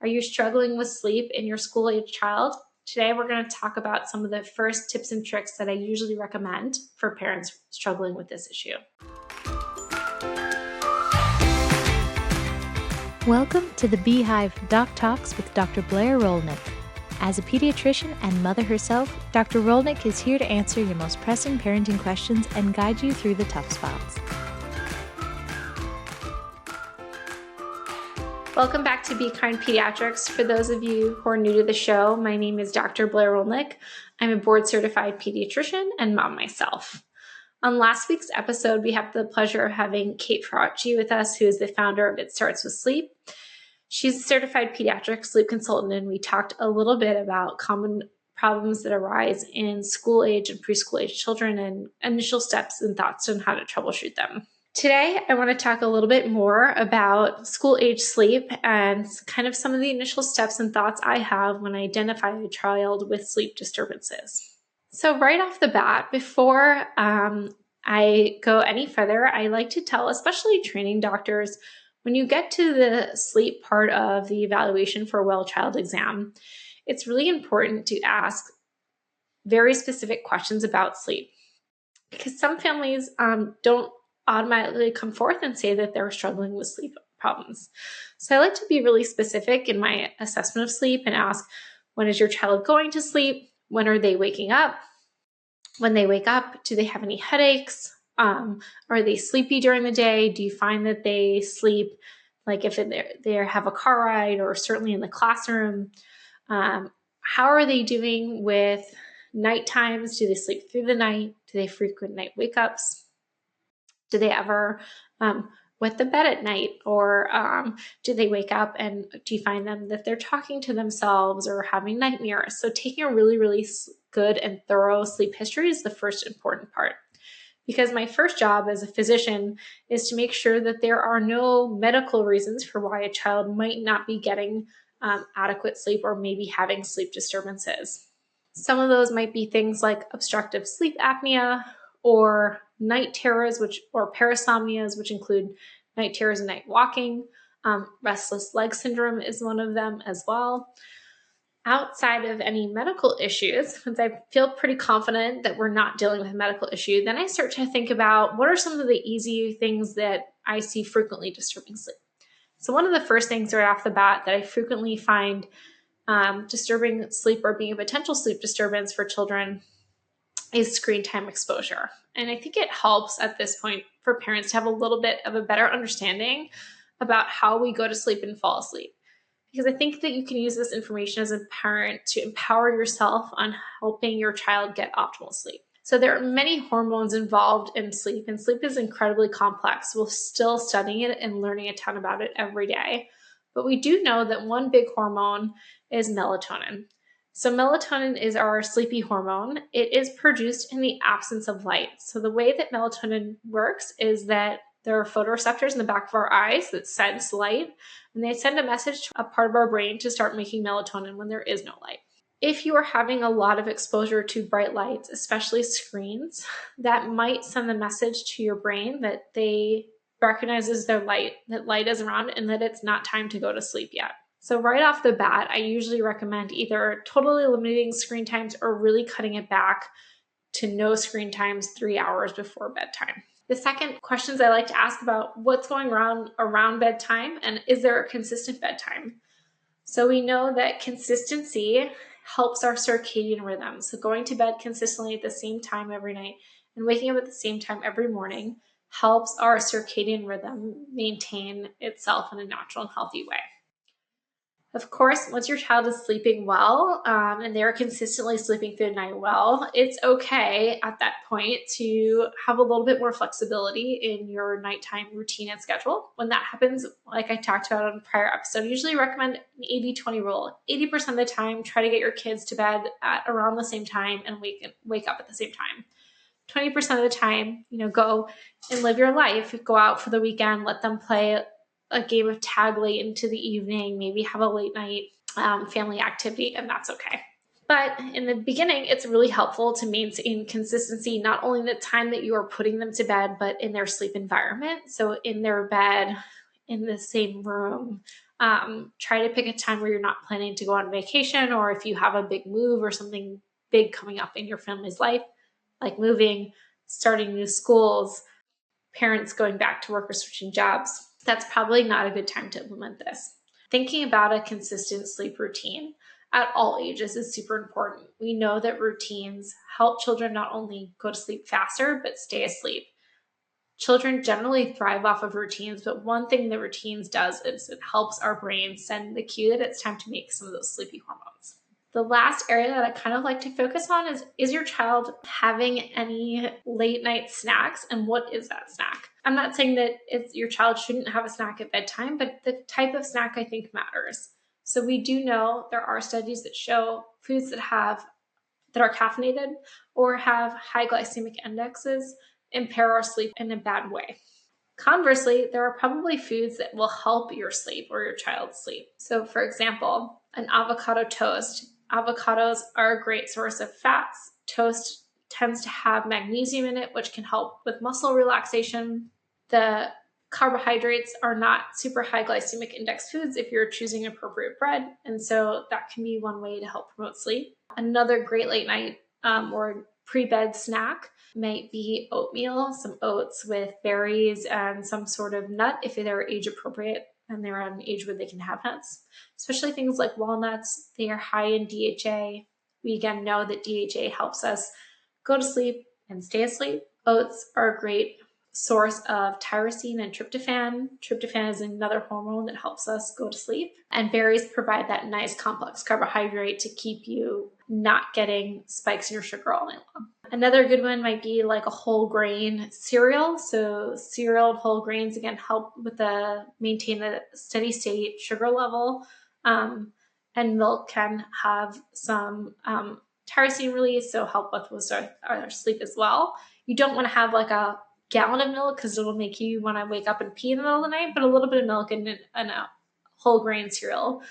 Are you struggling with sleep in your school-age child? Today, we're going to talk about some of the first tips and tricks that I usually recommend for parents struggling with this issue. Welcome to the Beehive Doc Talks with Dr. Blair Rolnick. As a pediatrician and mother herself, Dr. Rolnick is here to answer your most pressing parenting questions and guide you through the tough spots. Welcome back to Be Kind Pediatrics. For those of you who are new to the show, my name is Dr. Blair Rolnick. I'm a board-certified pediatrician and mom myself. On last week's episode, we have the pleasure of having Kate Ferracci with us, who is the founder of It Starts With Sleep. She's a certified pediatric sleep consultant, and we talked a little bit about common problems that arise in school-age and preschool-age children and initial steps and thoughts on how to troubleshoot them. Today, I want to talk a little bit more about school-age sleep and kind of some of the initial steps and thoughts I have when I identify a child with sleep disturbances. So right off the bat, before I go any further, I like to tell, especially training doctors, when you get to the sleep part of the evaluation for a well child exam, it's really important to ask very specific questions about sleep, because some families don't automatically come forth and say that they're struggling with sleep problems. So I like to be really specific in my assessment of sleep and ask, when is your child going to sleep? When are they waking up? When they wake up, do they have any headaches? Are they sleepy during the day? Do you find that they sleep, like if they have a car ride or certainly in the classroom? How are they doing with night times? Do they sleep through the night? Do they frequent night wake-ups? Do they ever wet the bed at night? Or do they wake up and do you find them that they're talking to themselves or having nightmares? So taking a really, really good and thorough sleep history is the first important part. Because my first job as a physician is to make sure that there are no medical reasons for why a child might not be getting adequate sleep or maybe having sleep disturbances. Some of those might be things like obstructive sleep apnea or night terrors, or parasomnias, which include night terrors and night walking. Restless leg syndrome is one of them as well. Outside of any medical issues, once I feel pretty confident that we're not dealing with a medical issue, then I start to think about what are some of the easy things that I see frequently disturbing sleep. So one of the first things right off the bat that I frequently find disturbing sleep or being a potential sleep disturbance for children is screen time exposure. And I think it helps at this point for parents to have a little bit of a better understanding about how we go to sleep and fall asleep. Because I think that you can use this information as a parent to empower yourself on helping your child get optimal sleep. So there are many hormones involved in sleep, and sleep is incredibly complex. We're still studying it and learning a ton about it every day. But we do know that one big hormone is melatonin. So melatonin is our sleepy hormone. It is produced in the absence of light. So the way that melatonin works is that there are photoreceptors in the back of our eyes that sense light, and they send a message to a part of our brain to start making melatonin when there is no light. If you are having a lot of exposure to bright lights, especially screens, that might send the message to your brain that they recognizes their light, that light is around, and that it's not time to go to sleep yet. So right off the bat, I usually recommend either totally eliminating screen times or really cutting it back to no screen times 3 hours before bedtime. The second questions I like to ask about what's going on around bedtime and is there a consistent bedtime? So we know that consistency helps our circadian rhythm. So going to bed consistently at the same time every night and waking up at the same time every morning helps our circadian rhythm maintain itself in a natural and healthy way. Of course, once your child is sleeping well and they're consistently sleeping through the night well, it's okay at that point to have a little bit more flexibility in your nighttime routine and schedule. When that happens, like I talked about on a prior episode, I usually recommend an 80-20 rule. 80% of the time, try to get your kids to bed at around the same time and wake up at the same time. 20% of the time, go and live your life. Go out for the weekend, let them play a game of tag late into the evening, maybe have a late night family activity, and that's okay. But in the beginning, it's really helpful to maintain consistency, not only in the time that you are putting them to bed, but in their sleep environment. So in their bed, in the same room, Try to pick a time where you're not planning to go on vacation, or if you have a big move or something big coming up in your family's life, like moving, starting new schools, parents going back to work or switching jobs. That's probably not a good time to implement this. Thinking about a consistent sleep routine at all ages is super important. We know that routines help children not only go to sleep faster, but stay asleep. Children generally thrive off of routines, but one thing that routines does is it helps our brain send the cue that it's time to make some of those sleepy hormones. The last area that I kind of like to focus on is your child having any late night snacks, and what is that snack? I'm not saying that your child shouldn't have a snack at bedtime, but the type of snack I think matters. So we do know there are studies that show foods that are caffeinated or have high glycemic indexes impair our sleep in a bad way. Conversely, there are probably foods that will help your sleep or your child's sleep. So for example, an avocado toast. Avocados are a great source of fats. Toast tends to have magnesium in it, which can help with muscle relaxation. The carbohydrates are not super high glycemic index foods if you're choosing appropriate bread, and so that can be one way to help promote sleep. Another great late night or pre-bed snack might be oatmeal, some oats with berries and some sort of nut if they're age appropriate and they're at an age where they can have nuts. Especially things like walnuts, they are high in DHA. We again know that DHA helps us go to sleep and stay asleep. Oats are a great source of tyrosine and tryptophan. Tryptophan is another hormone that helps us go to sleep. And berries provide that nice complex carbohydrate to keep you not getting spikes in your sugar all night long. Another good one might be like a whole grain cereal. So cereal and whole grains, again, help with maintain a steady state sugar level. And milk can have some tyrosine release, so help with our sleep as well. You don't want to have like a gallon of milk because it'll make you want to wake up and pee in the middle of the night, but a little bit of milk and a whole grain cereal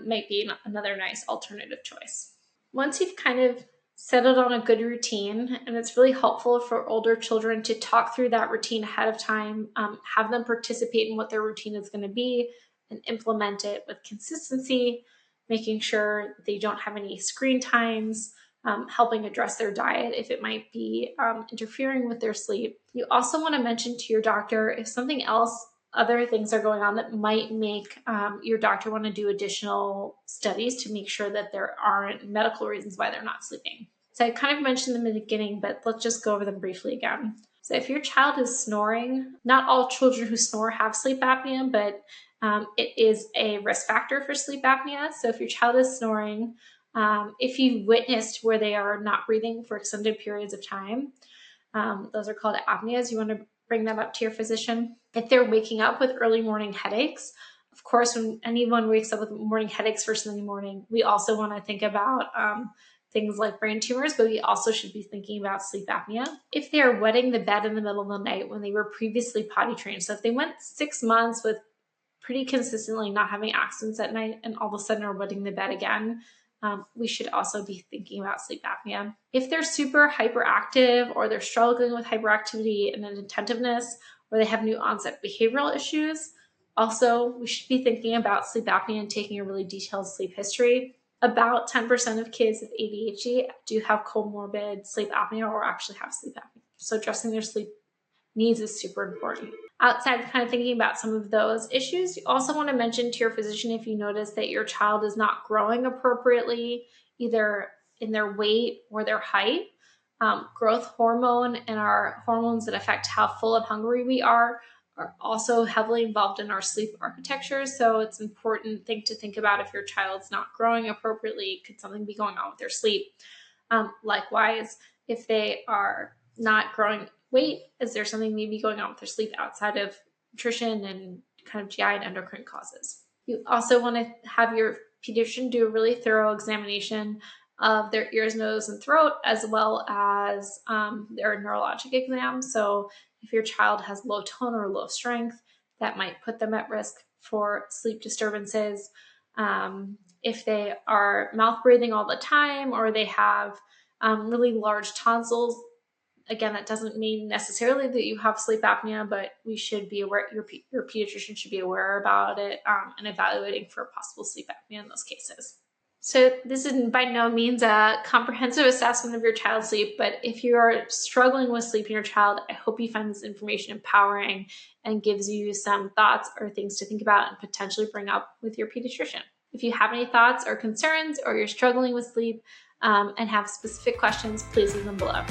might be another nice alternative choice. Once you've kind of settled on a good routine, and it's really helpful for older children to talk through that routine ahead of time, have them participate in what their routine is going to be and implement it with consistency, making sure they don't have any screen times, helping address their diet if it might be interfering with their sleep. You also want to mention to your doctor if something else, other things are going on that might make your doctor want to do additional studies to make sure that there aren't medical reasons why they're not sleeping. So I kind of mentioned them in the beginning, but let's just go over them briefly again. So if your child is snoring, not all children who snore have sleep apnea, but it is a risk factor for sleep apnea. So if your child is snoring, if you've witnessed where they are not breathing for extended periods of time, those are called apneas. You want to bring that up to your physician. If they're waking up with early morning headaches, of course, when anyone wakes up with morning headaches first thing in the morning, we also want to think about things like brain tumors, but we also should be thinking about sleep apnea. If they are wetting the bed in the middle of the night when they were previously potty trained, so if they went 6 months with pretty consistently not having accidents at night and all of a sudden are wetting the bed again, we should also be thinking about sleep apnea. If they're super hyperactive or they're struggling with hyperactivity and inattentiveness, or they have new onset behavioral issues, also we should be thinking about sleep apnea and taking a really detailed sleep history. About 10% of kids with ADHD do have comorbid sleep apnea or actually have sleep apnea. So addressing their sleep needs is super important. Outside of kind of thinking about some of those issues, you also want to mention to your physician if you notice that your child is not growing appropriately, either in their weight or their height. Growth hormone and our hormones that affect how full and hungry we are also heavily involved in our sleep architecture. So it's an important thing to think about if your child's not growing appropriately, could something be going on with their sleep? Likewise, if they are not growing weight, is there something maybe going on with their sleep outside of nutrition and kind of GI and endocrine causes? You also want to have your pediatrician do a really thorough examination of their ears, nose, and throat, as well as their neurologic exam. So if your child has low tone or low strength, that might put them at risk for sleep disturbances. If they are mouth breathing all the time, or they have really large tonsils, Again, that doesn't mean necessarily that you have sleep apnea, but we should be aware, your pediatrician should be aware about it and evaluating for possible sleep apnea in those cases. So this is by no means a comprehensive assessment of your child's sleep, but if you are struggling with sleep in your child, I hope you find this information empowering and gives you some thoughts or things to think about and potentially bring up with your pediatrician. If you have any thoughts or concerns, or you're struggling with sleep and have specific questions, please leave them below.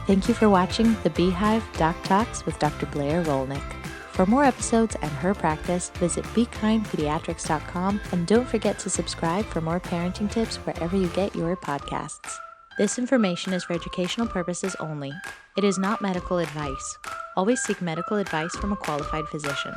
Thank you for watching The Beehive Doc Talks with Dr. Blair Rolnick. For more episodes and her practice, visit BeKindPediatrics.com, and don't forget to subscribe for more parenting tips wherever you get your podcasts. This information is for educational purposes only. It is not medical advice. Always seek medical advice from a qualified physician.